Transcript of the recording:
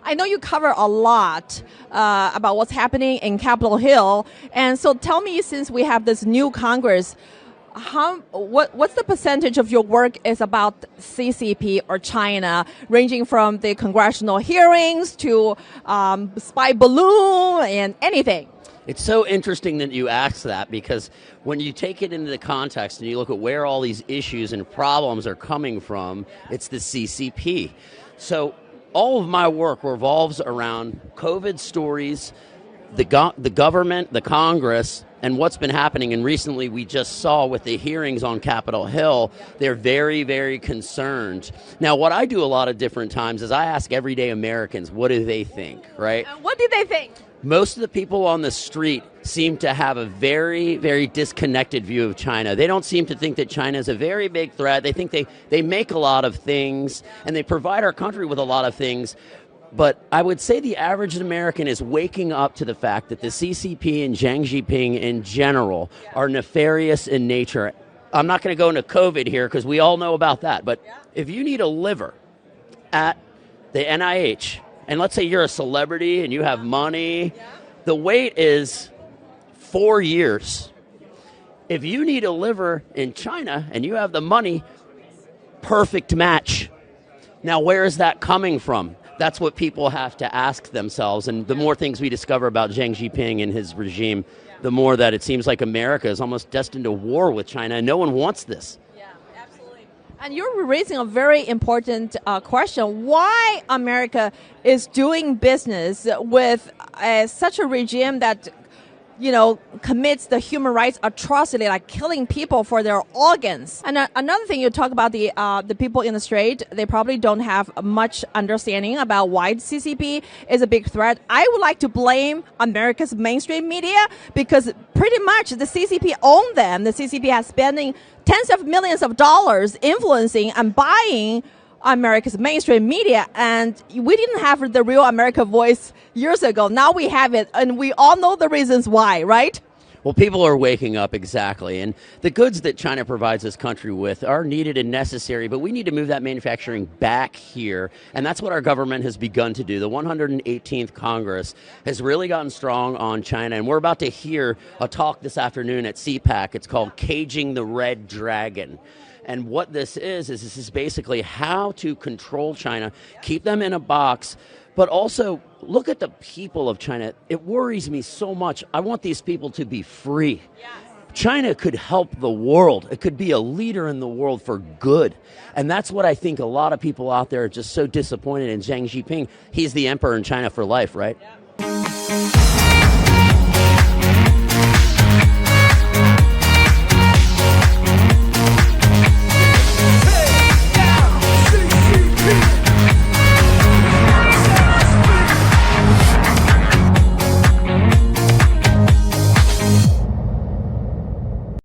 I know you cover a lot about what's happening in Capitol Hill. And so tell me, since we have this new Congress, what's the percentage of your work is about CCP or China, ranging from the congressional hearings to spy balloon and anything? It's so interesting that you ask that, because when you take it into the context and you look at where all these issues and problems are coming from, it's the CCP. So all of my work revolves around COVID stories, the government, the Congress, and what's been happening. And recently we just saw with the hearings on Capitol Hill, they're very, very concerned. Now, what I do a lot of different times is I ask everyday Americans, what do they think, right? What do they think? Most of the people on the street seem to have a very, very disconnected view of China. They don't seem to think that China is a very big threat. They think they make a lot of things, and they provide our country with a lot of things. But I would say the average American is waking up to the fact that the CCP and Xi Jinping in general are nefarious in nature. I'm not going to go into COVID here because we all know about that. But if you need a liver at the NIH, and let's say you're a celebrity and you have money, the wait is 4 years. If you need a liver in China and you have the money, perfect match. Now, where is that coming from? That's what people have to ask themselves. And the more things we discover about Xi Jinping and his regime, the more that it seems like America is almost destined to war with China, and no one wants this. And you're raising a very important question. Why America is doing business with such a regime that, commits the human rights atrocity, like killing people for their organs. And another thing, you talk about the people in the street, they probably don't have much understanding about why the CCP is a big threat. I would like to blame America's mainstream media, because pretty much the CCP own them. The CCP has spending tens of millions of dollars influencing and buying America's mainstream media, and we didn't have the real America voice years ago. Now we have it, and we all know the reasons why, right? Well, people are waking up, exactly. And the goods that China provides this country with are needed and necessary, but we need to move that manufacturing back here. And that's what our government has begun to do. The 118th Congress has really gotten strong on China. And we're about to hear a talk this afternoon at CPAC. It's called Caging the Red Dragon. And what this is basically how to control China, keep them in a box, but also look at the people of China. It worries me so much. I want these people to be free. Yes. China could help the world. It could be a leader in the world for good. And that's what I think a lot of people out there are just so disappointed in Xi Jinping. He's the emperor in China for life, right? Yeah.